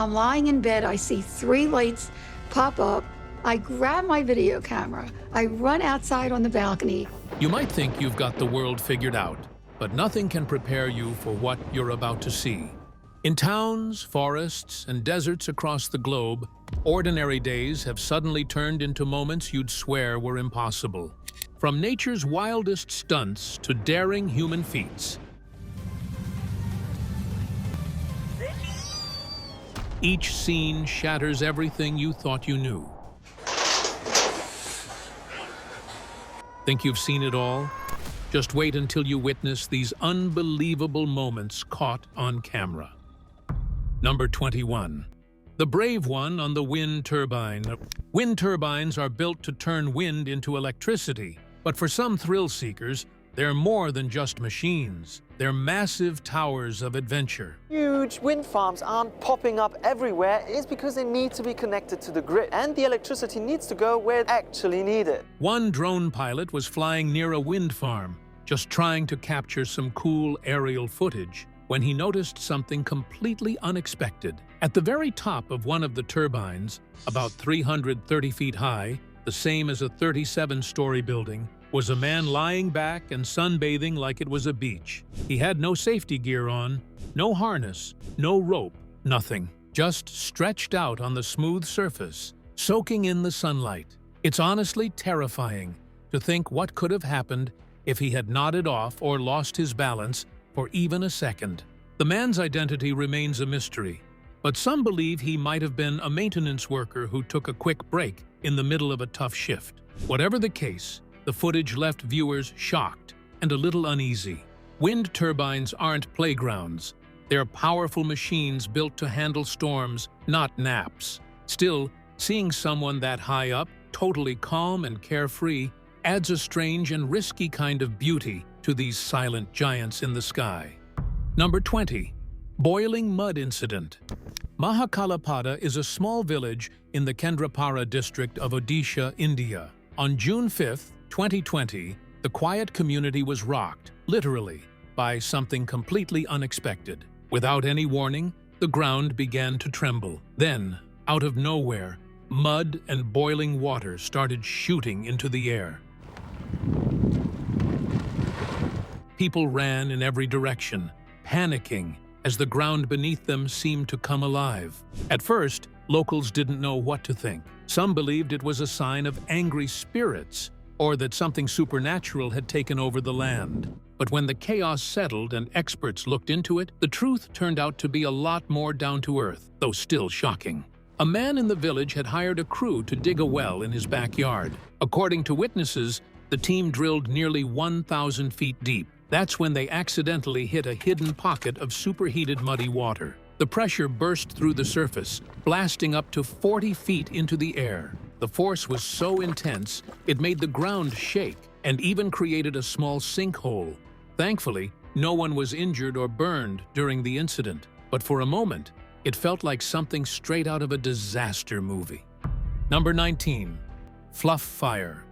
I'm lying in bed. I see 3 lights pop up. I grab my video camera. I run outside on the balcony. You might think you've got the world figured out, but nothing can prepare you for what you're about to see. In towns, forests, and deserts across the globe, ordinary days have suddenly turned into moments you'd swear were impossible. From nature's wildest stunts to daring human feats, each scene shatters everything you thought you knew. Think you've seen it all? Just wait until you witness these unbelievable moments caught on camera. Number 21. The brave one on the wind turbine. Wind turbines are built to turn wind into electricity, but for some thrill seekers, they're more than just machines. They're massive towers of adventure. Huge wind farms aren't popping up everywhere. It's because they need to be connected to the grid, and the electricity needs to go where it's actually needed. One drone pilot was flying near a wind farm, just trying to capture some cool aerial footage, when he noticed something completely unexpected. At the very top of one of the turbines, about 330 feet high, the same as a 37-story building, was a man lying back and sunbathing like it was a beach. He had no safety gear on, no harness, no rope, nothing. Just stretched out on the smooth surface, soaking in the sunlight. It's honestly terrifying to think what could have happened if he had nodded off or lost his balance for even a second. The man's identity remains a mystery, but some believe he might have been a maintenance worker who took a quick break in the middle of a tough shift. Whatever the case, the footage left viewers shocked and a little uneasy. Wind turbines aren't playgrounds. They're powerful machines built to handle storms, not naps. Still, seeing someone that high up, totally calm and carefree, adds a strange and risky kind of beauty to these silent giants in the sky. Number 20. Boiling mud incident. Mahakalapada is a small village in the Kendrapara district of Odisha, India. On June 5th, 2020, the quiet community was rocked, literally, by something completely unexpected. Without any warning, the ground began to tremble. Then, out of nowhere, mud and boiling water started shooting into the air. People ran in every direction, panicking as the ground beneath them seemed to come alive. At first, locals didn't know what to think. Some believed it was a sign of angry spirits, or that something supernatural had taken over the land. But when the chaos settled and experts looked into it, the truth turned out to be a lot more down to earth, though still shocking. A man in the village had hired a crew to dig a well in his backyard. According to witnesses, the team drilled nearly 1,000 feet deep. That's when they accidentally hit a hidden pocket of superheated muddy water. The pressure burst through the surface, blasting up to 40 feet into the air. The force was so intense, it made the ground shake and even created a small sinkhole. Thankfully, no one was injured or burned during the incident, but for a moment, it felt like something straight out of a disaster movie. Number 19. Fluff fire.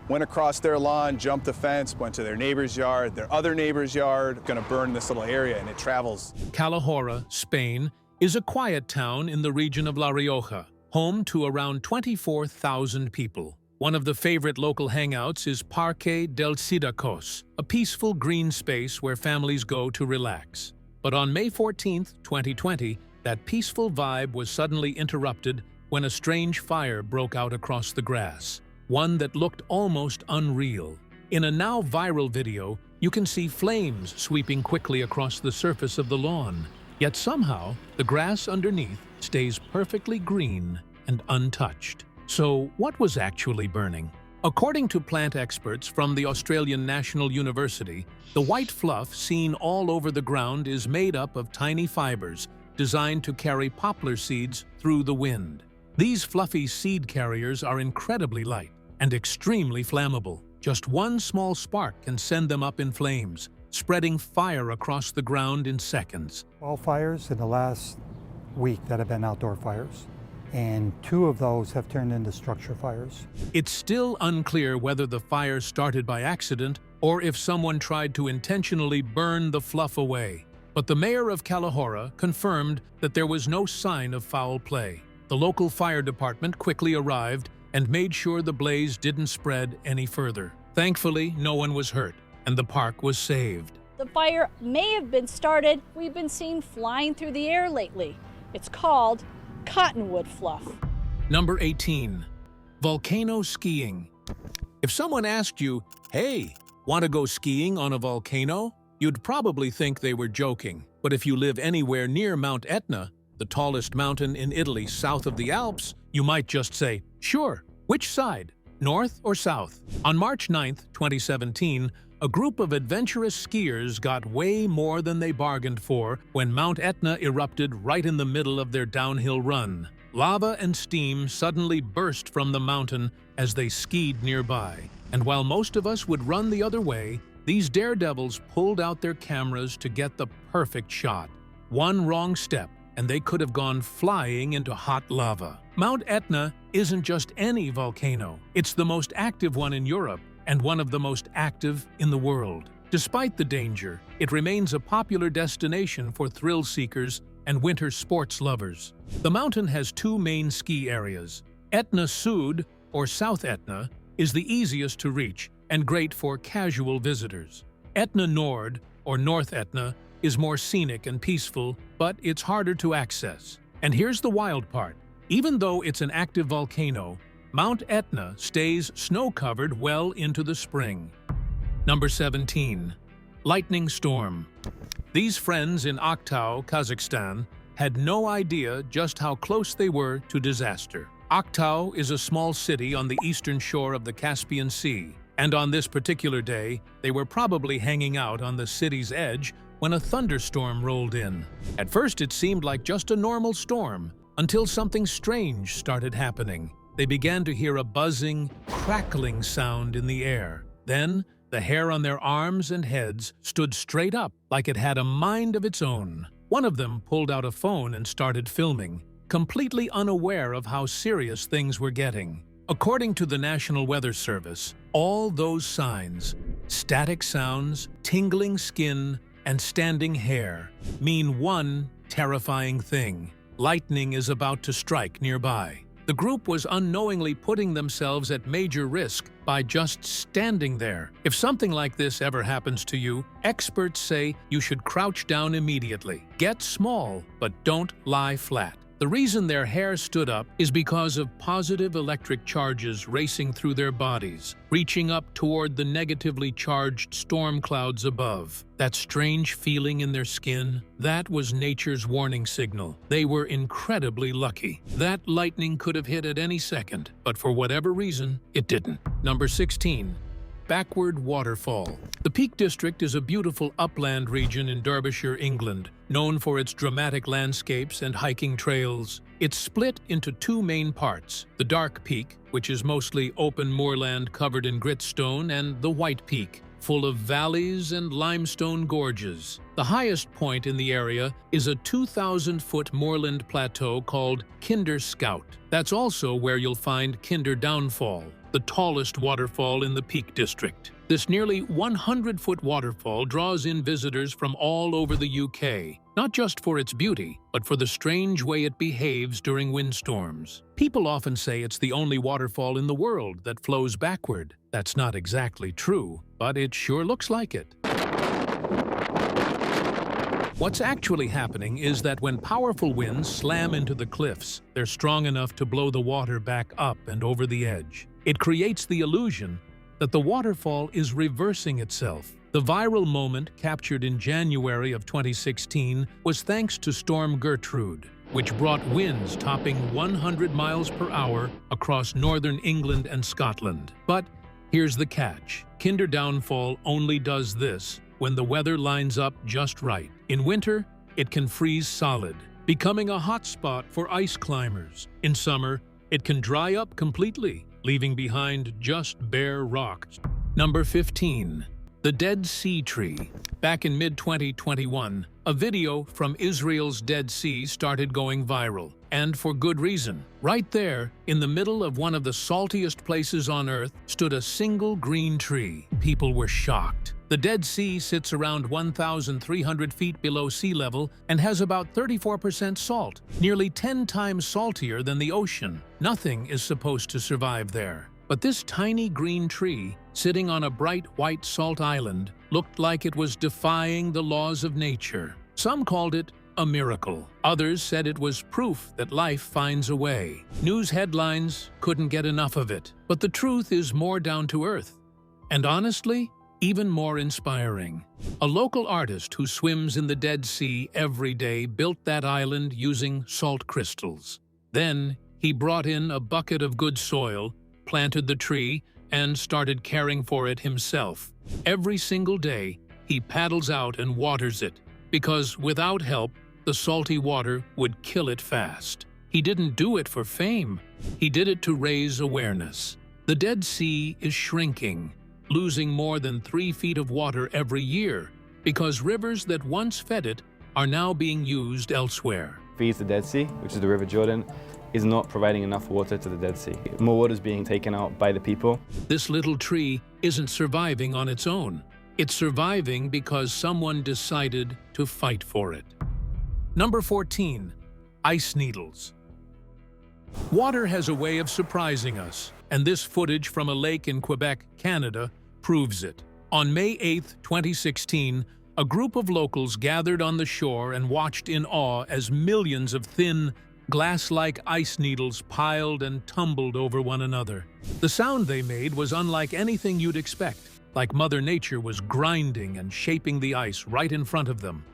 Went across their lawn, jumped the fence, went to their neighbor's yard, their other neighbor's yard, gonna burn this little area, and it travels. Calahorra, Spain, is a quiet town in the region of La Rioja, home to around 24,000 people. One of the favorite local hangouts is Parque del Sidacos, a peaceful green space where families go to relax. But on May 14, 2020, that peaceful vibe was suddenly interrupted when a strange fire broke out across the grass, one that looked almost unreal. In a now viral video, you can see flames sweeping quickly across the surface of the lawn. Yet somehow, the grass underneath stays perfectly green and untouched. So what was actually burning? According to plant experts from the Australian National University, the white fluff seen all over the ground is made up of tiny fibers designed to carry poplar seeds through the wind. These fluffy seed carriers are incredibly light and extremely flammable. Just one small spark can send them up in flames, spreading fire across the ground in seconds. 12 fires in the last week that have been outdoor fires, and 2 of those have turned into structure fires. It's still unclear whether the fire started by accident or if someone tried to intentionally burn the fluff away. But the mayor of Kalahora confirmed that there was no sign of foul play. The local fire department quickly arrived and made sure the blaze didn't spread any further. Thankfully, no one was hurt, and the park was saved. The fire may have been started. We've been seen flying through the air lately. It's called cottonwood fluff. Number 18. Volcano skiing. If someone asked you, "Hey, want to go skiing on a volcano?" you'd probably think they were joking. But if you live anywhere near Mount Etna, the tallest mountain in Italy south of the Alps, you might just say, "Sure, which side, north or south?" On March 9th, 2017, a group of adventurous skiers got way more than they bargained for when Mount Etna erupted right in the middle of their downhill run. Lava and steam suddenly burst from the mountain as they skied nearby. And while most of us would run the other way, these daredevils pulled out their cameras to get the perfect shot. One wrong step, and they could have gone flying into hot lava. Mount Etna isn't just any volcano. It's the most active one in Europe and one of the most active in the world. Despite the danger, it remains a popular destination for thrill seekers and winter sports lovers. The mountain has two main ski areas. Etna Sud, or South Etna, is the easiest to reach and great for casual visitors. Etna Nord, or North Etna, is more scenic and peaceful, but it's harder to access. And here's the wild part. Even though it's an active volcano, Mount Etna stays snow-covered well into the spring. Number 17. Lightning storm. These friends in Aktau, Kazakhstan, had no idea just how close they were to disaster. Aktau is a small city on the eastern shore of the Caspian Sea, and on this particular day, they were probably hanging out on the city's edge when a thunderstorm rolled in. At first, it seemed like just a normal storm, until something strange started happening. They began to hear a buzzing, crackling sound in the air. Then, the hair on their arms and heads stood straight up like it had a mind of its own. One of them pulled out a phone and started filming, completely unaware of how serious things were getting. According to the National Weather Service, all those signs, static sounds, tingling skin, and standing hair, mean one terrifying thing: lightning is about to strike nearby. The group was unknowingly putting themselves at major risk by just standing there. If something like this ever happens to you, experts say you should crouch down immediately. Get small, but don't lie flat. The reason their hair stood up is because of positive electric charges racing through their bodies, reaching up toward the negatively charged storm clouds above. That strange feeling in their skin, that was nature's warning signal. They were incredibly lucky. That lightning could have hit at any second, but for whatever reason, it didn't. Number 16. Backward Waterfall. The Peak District is a beautiful upland region in Derbyshire, England, known for its dramatic landscapes and hiking trails. It's split into two main parts: the Dark Peak, which is mostly open moorland covered in gritstone, and the White Peak, full of valleys and limestone gorges. The highest point in the area is a 2,000-foot moorland plateau called Kinder Scout. That's also where you'll find Kinder Downfall, the tallest waterfall in the Peak District. This nearly 100-foot waterfall draws in visitors from all over the UK, not just for its beauty, but for the strange way it behaves during windstorms. People often say it's the only waterfall in the world that flows backward. That's not exactly true, but it sure looks like it. What's actually happening is that when powerful winds slam into the cliffs, they're strong enough to blow the water back up and over the edge. It creates the illusion that the waterfall is reversing itself. The viral moment, captured in January of 2016, was thanks to Storm Gertrude, which brought winds topping 100 miles per hour across northern England and Scotland. But here's the catch. Kinder Downfall only does this when the weather lines up just right. In winter, it can freeze solid, becoming a hot spot for ice climbers. In summer, it can dry up completely, leaving behind just bare rocks. Number 15. The Dead Sea Tree. Back in mid-2021, a video from Israel's Dead Sea started going viral, and for good reason. Right there, in the middle of one of the saltiest places on Earth, stood a single green tree. People were shocked. The Dead Sea sits around 1,300 feet below sea level and has about 34% salt, nearly 10 times saltier than the ocean. Nothing is supposed to survive there. But this tiny green tree, sitting on a bright white salt island, looked like it was defying the laws of nature. Some called it a miracle. Others said it was proof that life finds a way. News headlines couldn't get enough of it. But the truth is more down to earth. And honestly, even more inspiring. A local artist who swims in the Dead Sea every day built that island using salt crystals. Then he brought in a bucket of good soil, planted the tree, and started caring for it himself. Every single day, he paddles out and waters it, because without help, the salty water would kill it fast. He didn't do it for fame. He did it to raise awareness. The Dead Sea is shrinking, losing more than 3 feet of water every year, because rivers that once fed it are now being used elsewhere. Feeds the Dead Sea, which is the River Jordan, is not providing enough water to the Dead Sea. More water is being taken out by the people. This little tree isn't surviving on its own. It's surviving because someone decided to fight for it. Number 14. Ice needles. Water has a way of surprising us, and this footage from a lake in Quebec, Canada, proves it. On May 8, 2016, a group of locals gathered on the shore and watched in awe as millions of thin, glass-like ice needles piled and tumbled over one another. The sound they made was unlike anything you'd expect, like Mother Nature was grinding and shaping the ice right in front of them.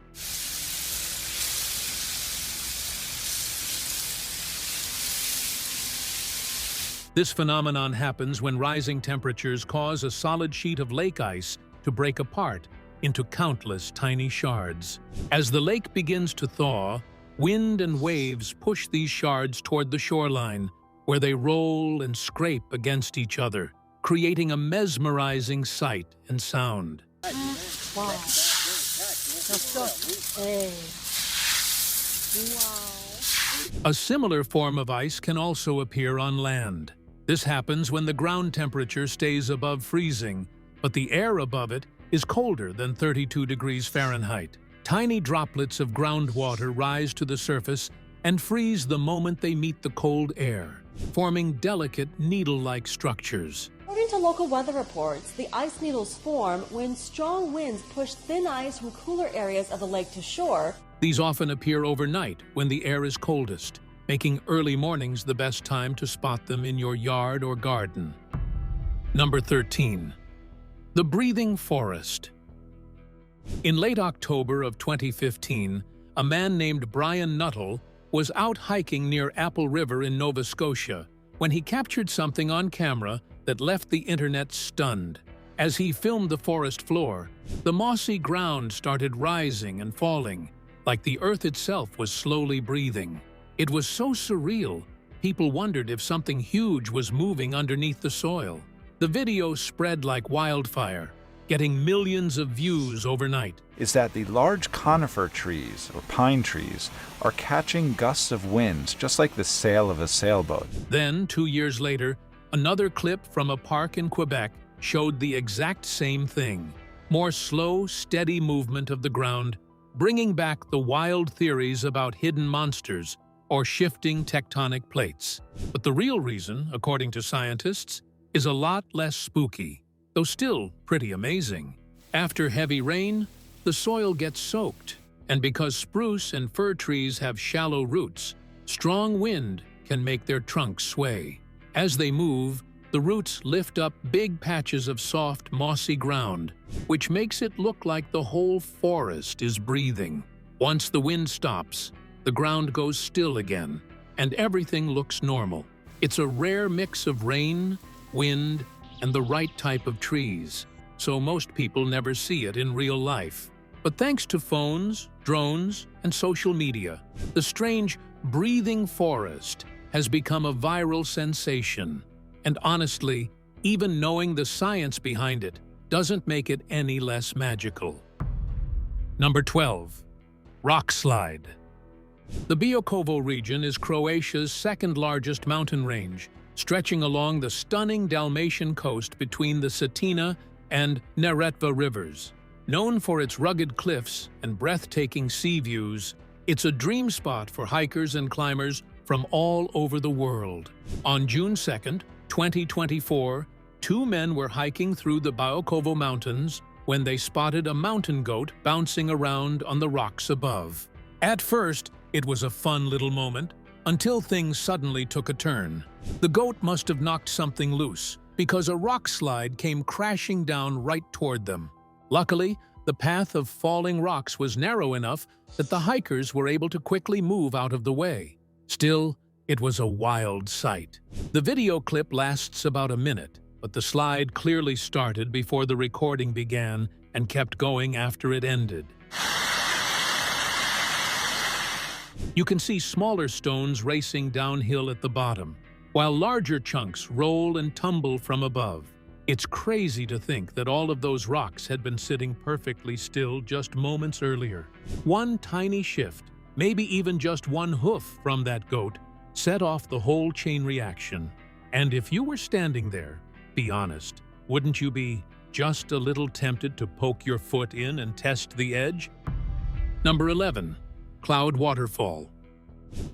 This phenomenon happens when rising temperatures cause a solid sheet of lake ice to break apart into countless tiny shards. As the lake begins to thaw, wind and waves push these shards toward the shoreline, where they roll and scrape against each other, creating a mesmerizing sight and sound. Wow. A similar form of ice can also appear on land. This happens when the ground temperature stays above freezing, but the air above it is colder than 32 degrees Fahrenheit. Tiny droplets of groundwater rise to the surface and freeze the moment they meet the cold air, forming delicate needle-like structures. According to local weather reports, the ice needles form when strong winds push thin ice from cooler areas of the lake to shore. These often appear overnight when the air is coldest, making early mornings the best time to spot them in your yard or garden. Number 13. The breathing forest. In late October of 2015, a man named Brian Nuttall was out hiking near Apple River in Nova Scotia when he captured something on camera that left the internet stunned. As he filmed the forest floor, the mossy ground started rising and falling, like the earth itself was slowly breathing. It was so surreal, people wondered if something huge was moving underneath the soil. The video spread like wildfire, getting millions of views overnight. Is that the large conifer trees, or pine trees, are catching gusts of wind, just like the sail of a sailboat. Then, 2 years later, another clip from a park in Quebec showed the exact same thing. More slow, steady movement of the ground, bringing back the wild theories about hidden monsters or shifting tectonic plates. But the real reason, according to scientists, is a lot less spooky, though still pretty amazing. After heavy rain, the soil gets soaked, and because spruce and fir trees have shallow roots, strong wind can make their trunks sway. As they move, the roots lift up big patches of soft, mossy ground, which makes it look like the whole forest is breathing. Once the wind stops, the ground goes still again, and everything looks normal. It's a rare mix of rain, wind, and the right type of trees, so most people never see it in real life. But thanks to phones, drones, and social media, the strange breathing forest has become a viral sensation. And honestly, even knowing the science behind it doesn't make it any less magical. Number 12. Rock slide. The Biokovo region is Croatia's second-largest mountain range, stretching along the stunning Dalmatian coast between the Cetina and Neretva rivers. Known for its rugged cliffs and breathtaking sea views, it's a dream spot for hikers and climbers from all over the world. On June 2nd, 2024, two men were hiking through the Baokovo Mountains when they spotted a mountain goat bouncing around on the rocks above. At first, it was a fun little moment, until things suddenly took a turn. The goat must have knocked something loose, because a rock slide came crashing down right toward them. Luckily, the path of falling rocks was narrow enough that the hikers were able to quickly move out of the way. Still, it was a wild sight. The video clip lasts about a minute, but the slide clearly started before the recording began and kept going after it ended. You can see smaller stones racing downhill at the bottom, while larger chunks roll and tumble from above. It's crazy to think that all of those rocks had been sitting perfectly still just moments earlier. One tiny shift, maybe even just one hoof from that goat, set off the whole chain reaction. And if you were standing there, be honest, wouldn't you be just a little tempted to poke your foot in and test the edge? Number 11. Cloud Waterfall.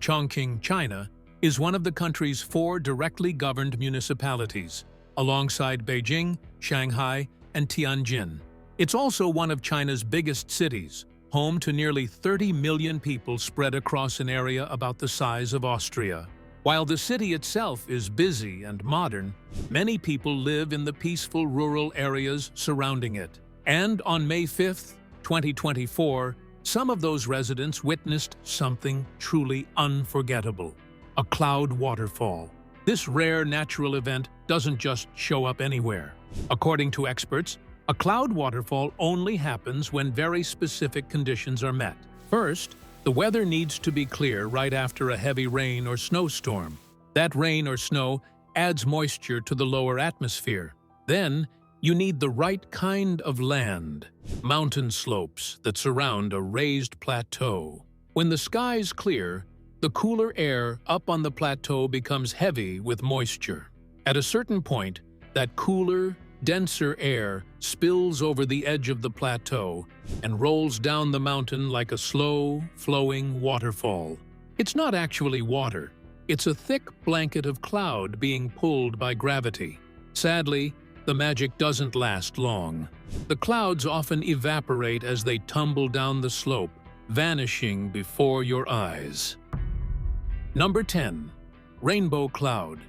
Chongqing, China, is one of the country's 4 directly governed municipalities, alongside Beijing, Shanghai, and Tianjin. It's also one of China's biggest cities, home to nearly 30 million people spread across an area about the size of Austria. While the city itself is busy and modern, many people live in the peaceful rural areas surrounding it. And on May 5th, 2024, some of those residents witnessed something truly unforgettable: a cloud waterfall. This rare natural event doesn't just show up anywhere. According to experts, a cloud waterfall only happens when very specific conditions are met. First, the weather needs to be clear right after a heavy rain or snowstorm. That rain or snow adds moisture to the lower atmosphere. Then, you need the right kind of land, mountain slopes that surround a raised plateau. When the sky's clear, the cooler air up on the plateau becomes heavy with moisture. At a certain point, that cooler, denser air spills over the edge of the plateau and rolls down the mountain like a slow, flowing waterfall. It's not actually water. It's a thick blanket of cloud being pulled by gravity. Sadly, the magic doesn't last long. The clouds often evaporate as they tumble down the slope, vanishing before your eyes. Number 10. Rainbow Cloud.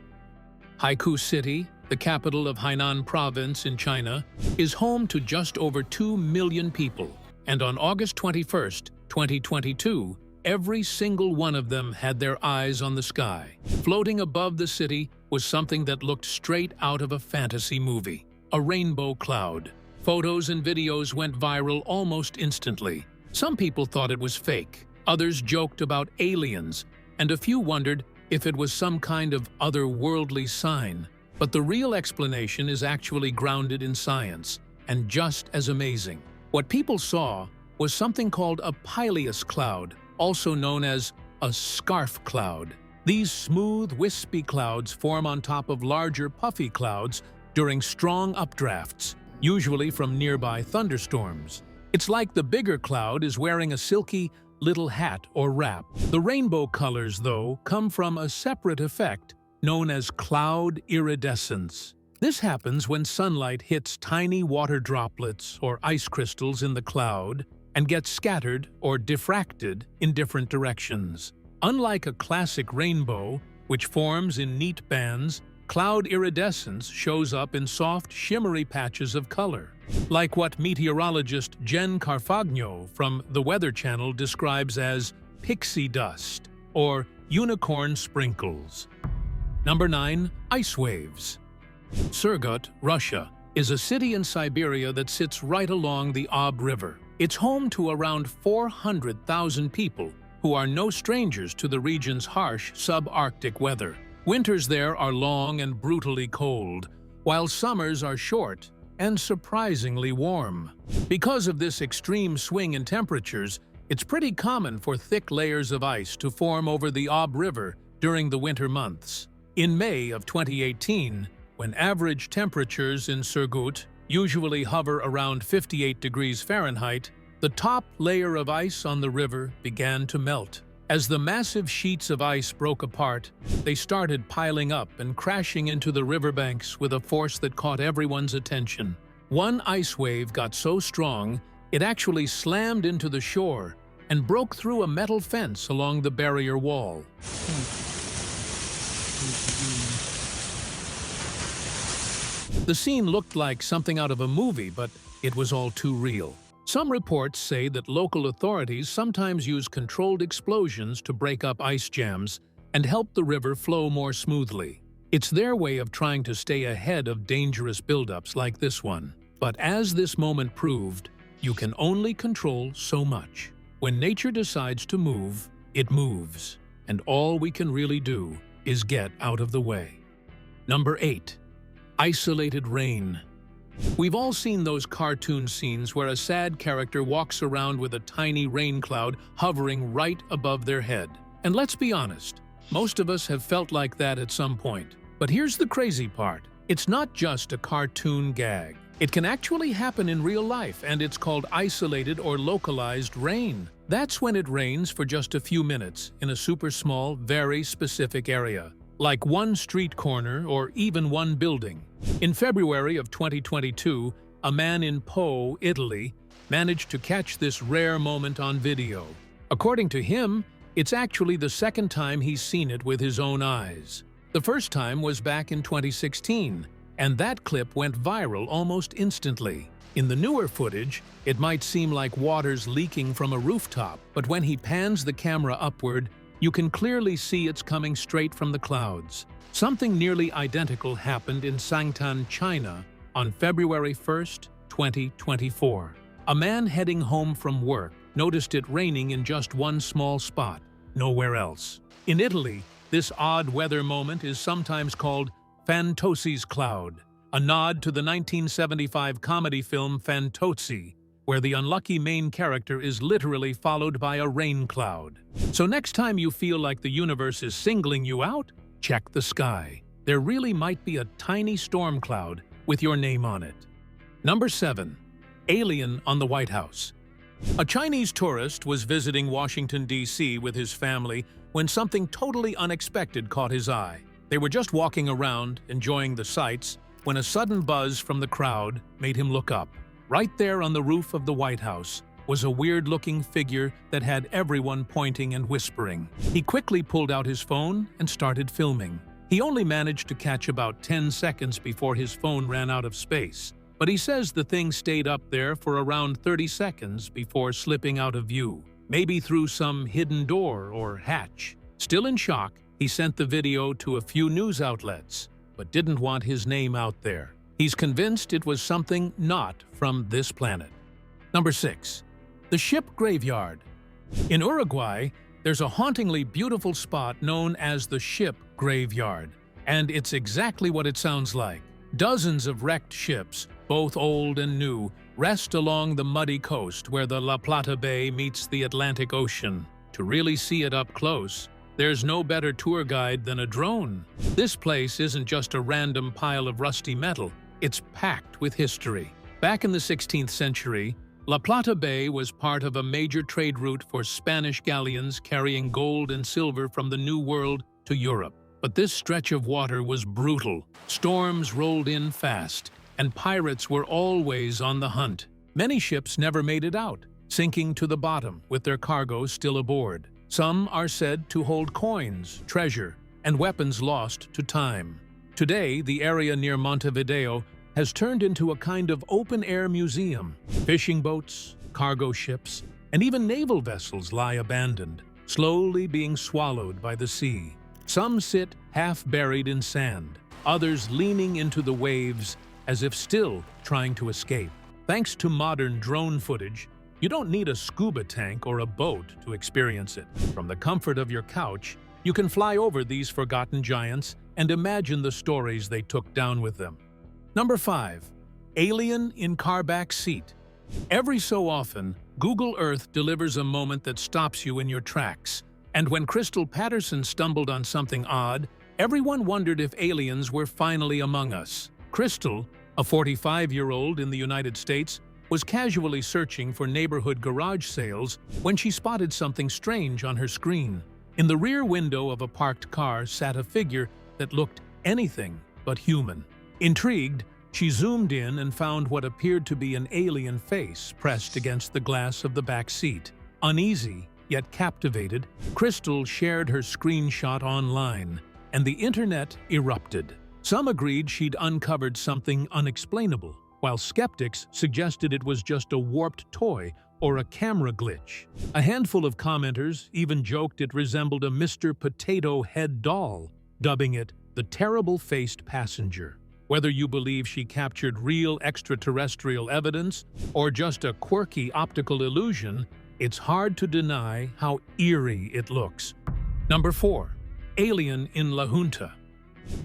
Haikou City, the capital of Hainan Province in China, is home to just over 2 million people, and on August 21st, 2022, every single one of them had their eyes on the sky. Floating above the city was something that looked straight out of a fantasy movie: a rainbow cloud. Photos and videos went viral almost instantly. Some people thought it was fake, others joked about aliens, and a few wondered if it was some kind of otherworldly sign. But the real explanation is actually grounded in science, and just as amazing. What people saw was something called a pileus cloud, also known as a scarf cloud. These smooth, wispy clouds form on top of larger, puffy clouds during strong updrafts, usually from nearby thunderstorms. It's like the bigger cloud is wearing a silky little hat or wrap. The rainbow colors, though, come from a separate effect known as cloud iridescence. This happens when sunlight hits tiny water droplets or ice crystals in the cloud and gets scattered or diffracted in different directions. Unlike a classic rainbow, which forms in neat bands, cloud iridescence shows up in soft, shimmery patches of color, like what meteorologist Jen Carfagno from the Weather Channel describes as pixie dust or unicorn sprinkles. Number 9. Ice waves. Surgut, Russia, is a city in Siberia that sits right along the Ob River. It's home to around 400,000 people who are no strangers to the region's harsh subarctic weather. Winters there are long and brutally cold, while summers are short and surprisingly warm. Because of this extreme swing in temperatures, it's pretty common for thick layers of ice to form over the Ob River during the winter months. In May of 2018, when average temperatures in Surgut, usually hover around 58 degrees Fahrenheit, the top layer of ice on the river began to melt. As the massive sheets of ice broke apart, they started piling up and crashing into the riverbanks with a force that caught everyone's attention. One ice wave got so strong, it actually slammed into the shore and broke through a metal fence along the barrier wall. The scene looked like something out of a movie, but it was all too real. Some reports say that local authorities sometimes use controlled explosions to break up ice jams and help the river flow more smoothly. It's their way of trying to stay ahead of dangerous buildups like this one. But as this moment proved, you can only control so much. When nature decides to move, it moves, and all we can really do is get out of the way. Number 8. Isolated rain. We've all seen those cartoon scenes where a sad character walks around with a tiny rain cloud hovering right above their head. And let's be honest, most of us have felt like that at some point. But here's the crazy part. It's not just a cartoon gag. It can actually happen in real life, and it's called isolated or localized rain. That's when it rains for just a few minutes in a super small, very specific area, like one street corner or even one building. In February of 2022, a man in Po, Italy, managed to catch this rare moment on video. According to him, it's actually the second time he's seen it with his own eyes. The first time was back in 2016, and that clip went viral almost instantly. In the newer footage, it might seem like water's leaking from a rooftop, but when he pans the camera upward, you can clearly see it's coming straight from the clouds. Something nearly identical happened in Sangtan, China, on February 1st, 2024. A man heading home from work noticed it raining in just one small spot, nowhere else. In Italy, this odd weather moment is sometimes called Fantozzi's Cloud, a nod to the 1975 comedy film Fantozzi, where the unlucky main character is literally followed by a rain cloud. So next time you feel like the universe is singling you out, check the sky. There really might be a tiny storm cloud with your name on it. Number 7. Alien on the White House. A Chinese tourist was visiting Washington, D.C. with his family when something totally unexpected caught his eye. They were just walking around, enjoying the sights, when a sudden buzz from the crowd made him look up. Right there on the roof of the White House was a weird-looking figure that had everyone pointing and whispering. He quickly pulled out his phone and started filming. He only managed to catch about 10 seconds before his phone ran out of space, but he says the thing stayed up there for around 30 seconds before slipping out of view, maybe through some hidden door or hatch. Still in shock, he sent the video to a few news outlets, but didn't want his name out there. He's convinced it was something not from this planet. Number 6. The Ship Graveyard. In Uruguay, there's a hauntingly beautiful spot known as the Ship Graveyard, and it's exactly what it sounds like. Dozens of wrecked ships, both old and new, rest along the muddy coast where the La Plata Bay meets the Atlantic Ocean. To really see it up close, there's no better tour guide than a drone. This place isn't just a random pile of rusty metal. It's packed with history. Back in the 16th century, La Plata Bay was part of a major trade route for Spanish galleons carrying gold and silver from the New World to Europe. But this stretch of water was brutal. Storms rolled in fast, and pirates were always on the hunt. Many ships never made it out, sinking to the bottom with their cargo still aboard. Some are said to hold coins, treasure, and weapons lost to time. Today, the area near Montevideo has turned into a kind of open-air museum. Fishing boats, cargo ships, and even naval vessels lie abandoned, slowly being swallowed by the sea. Some sit half-buried in sand, others leaning into the waves as if still trying to escape. Thanks to modern drone footage, you don't need a scuba tank or a boat to experience it. From the comfort of your couch, you can fly over these forgotten giants and imagine the stories they took down with them. Number 5. Alien in car back seat. Every so often, Google Earth delivers a moment that stops you in your tracks. And when Crystal Patterson stumbled on something odd, everyone wondered if aliens were finally among us. Crystal, A 45-year-old in the United States was casually searching for neighborhood garage sales when she spotted something strange on her screen. In the rear window of a parked car sat a figure that looked anything but human. Intrigued, she zoomed in and found what appeared to be an alien face pressed against the glass of the back seat. Uneasy, yet captivated, Crystal shared her screenshot online, and the internet erupted. Some agreed she'd uncovered something unexplainable, while skeptics suggested it was just a warped toy or a camera glitch. A handful of commenters even joked it resembled a Mr. Potato Head doll, dubbing it the terrible-faced passenger. Whether you believe she captured real extraterrestrial evidence or just a quirky optical illusion, it's hard to deny how eerie it looks. Number 4. Alien in La Junta.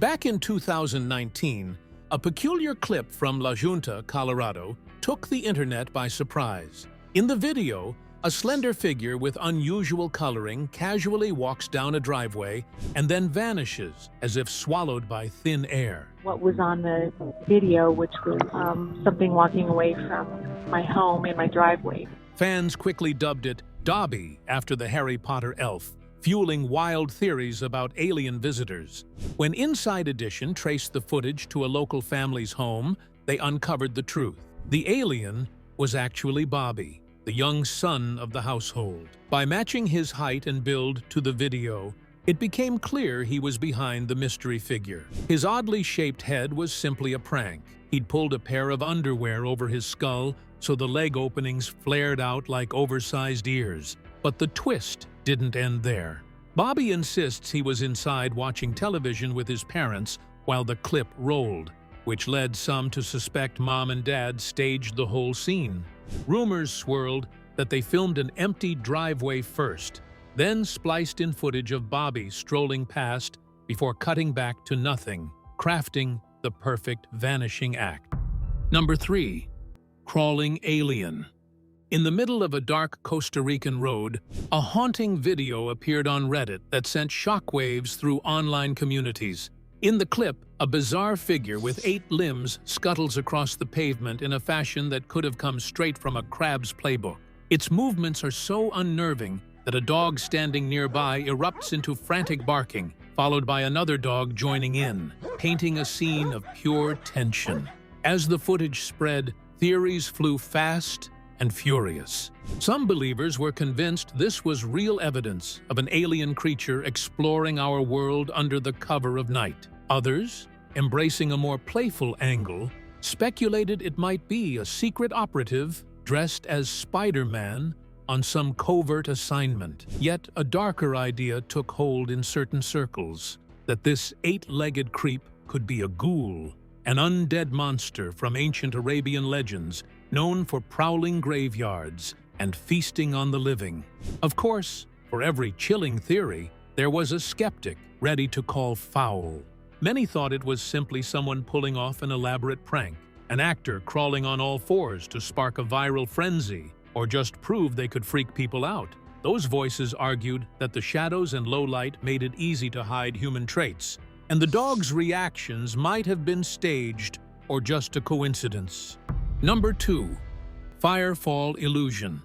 Back in 2019, a peculiar clip from La Junta, Colorado, took the internet by surprise. In the video, a slender figure with unusual coloring casually walks down a driveway and then vanishes as if swallowed by thin air. What was on the video, which was something walking away from my home in my driveway. Fans quickly dubbed it Dobby after the Harry Potter elf, fueling wild theories about alien visitors. When Inside Edition traced the footage to a local family's home, they uncovered the truth. The alien was actually Bobby, the young son of the household. By matching his height and build to the video, it became clear he was behind the mystery figure. His oddly shaped head was simply a prank. He'd pulled a pair of underwear over his skull so the leg openings flared out like oversized ears. But the twist didn't end there. Bobby insists he was inside watching television with his parents while the clip rolled, which led some to suspect Mom and Dad staged the whole scene. Rumors swirled that they filmed an empty driveway first, then spliced in footage of Bobby strolling past before cutting back to nothing, crafting the perfect vanishing act. Number 3. Crawling alien. In the middle of a dark Costa Rican road, a haunting video appeared on Reddit that sent shockwaves through online communities. In the clip, a bizarre figure with 8 limbs scuttles across the pavement in a fashion that could have come straight from a crab's playbook. Its movements are so unnerving that a dog standing nearby erupts into frantic barking, followed by another dog joining in, painting a scene of pure tension. As the footage spread, theories flew fast and furious. Some believers were convinced this was real evidence of an alien creature exploring our world under the cover of night. Others, embracing a more playful angle, speculated it might be a secret operative dressed as Spider-Man on some covert assignment. Yet a darker idea took hold in certain circles, that this 8-legged creep could be a ghoul, an undead monster from ancient Arabian legends, known for prowling graveyards and feasting on the living. Of course, for every chilling theory, there was a skeptic ready to call foul. Many thought it was simply someone pulling off an elaborate prank, an actor crawling on all fours to spark a viral frenzy, or just prove they could freak people out. Those voices argued that the shadows and low light made it easy to hide human traits, and the dog's reactions might have been staged or just a coincidence. Number 2. Firefall Illusion.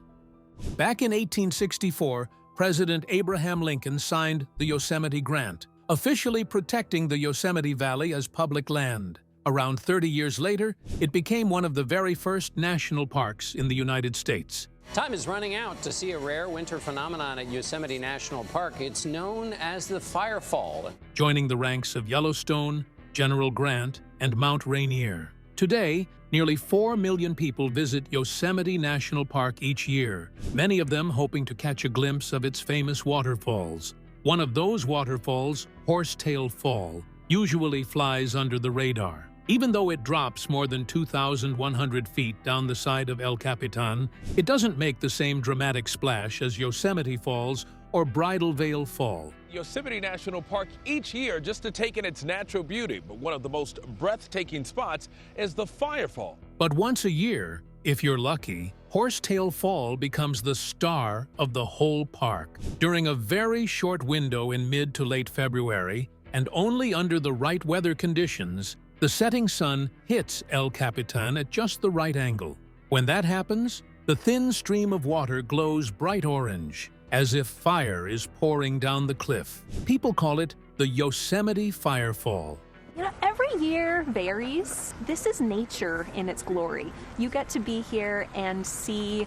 Back in 1864, President Abraham Lincoln signed the Yosemite Grant, officially protecting the Yosemite Valley as public land. Around 30 years later, it became one of the very first national parks in the United States. Time is running out to see a rare winter phenomenon at Yosemite National Park. It's known as the Firefall. Joining the ranks of Yellowstone, General Grant, and Mount Rainier. Today, nearly 4 million people visit Yosemite National Park each year, many of them hoping to catch a glimpse of its famous waterfalls. One of those waterfalls, Horsetail Fall, usually flies under the radar. Even though it drops more than 2,100 feet down the side of El Capitan, it doesn't make the same dramatic splash as Yosemite Falls or Bridal Veil Fall. Yosemite National Park each year just to take in its natural beauty, but one of the most breathtaking spots is the Firefall. But once a year, if you're lucky, Horsetail Fall becomes the star of the whole park. During a very short window in mid to late February, and only under the right weather conditions, The setting sun hits El Capitan at just the right angle. When that happens, the thin stream of water glows bright orange, as if fire is pouring down the cliff. People call it the Yosemite Firefall. You know, every year varies. This is nature in its glory. You get to be here and see.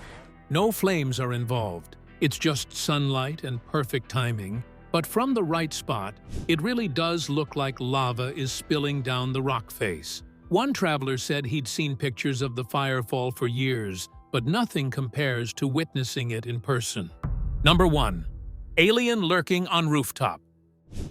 No flames are involved. It's just sunlight and perfect timing. But from the right spot, it really does look like lava is spilling down the rock face. One traveler said he'd seen pictures of the Firefall for years, but nothing compares to witnessing it in person. Number 1. Alien lurking on rooftop.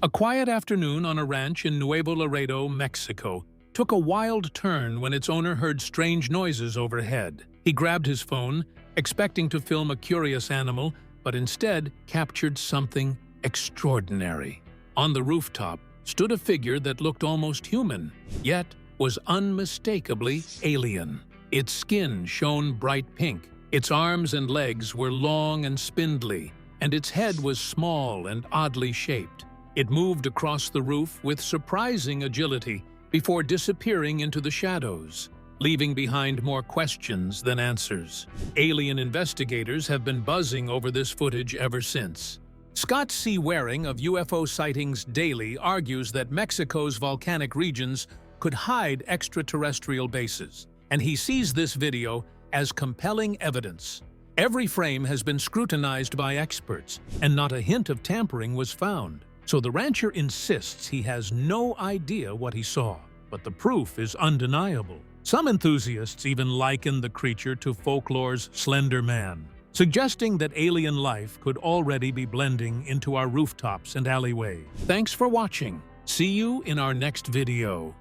A quiet afternoon on a ranch in Nuevo Laredo, Mexico, took a wild turn when its owner heard strange noises overhead. He grabbed his phone, expecting to film a curious animal, but instead captured something extraordinary. On the rooftop stood a figure that looked almost human, yet was unmistakably alien. Its skin shone bright pink, its arms and legs were long and spindly, and its head was small and oddly shaped. It moved across the roof with surprising agility before disappearing into the shadows, leaving behind more questions than answers. Alien investigators have been buzzing over this footage ever since. Scott C. Waring of UFO Sightings Daily argues that Mexico's volcanic regions could hide extraterrestrial bases, and he sees this video as compelling evidence. Every frame has been scrutinized by experts, and not a hint of tampering was found. So the rancher insists he has no idea what he saw, but the proof is undeniable. Some enthusiasts even liken the creature to folklore's Slender Man, suggesting that alien life could already be blending into our rooftops and alleyways. Thanks for watching. See you in our next video.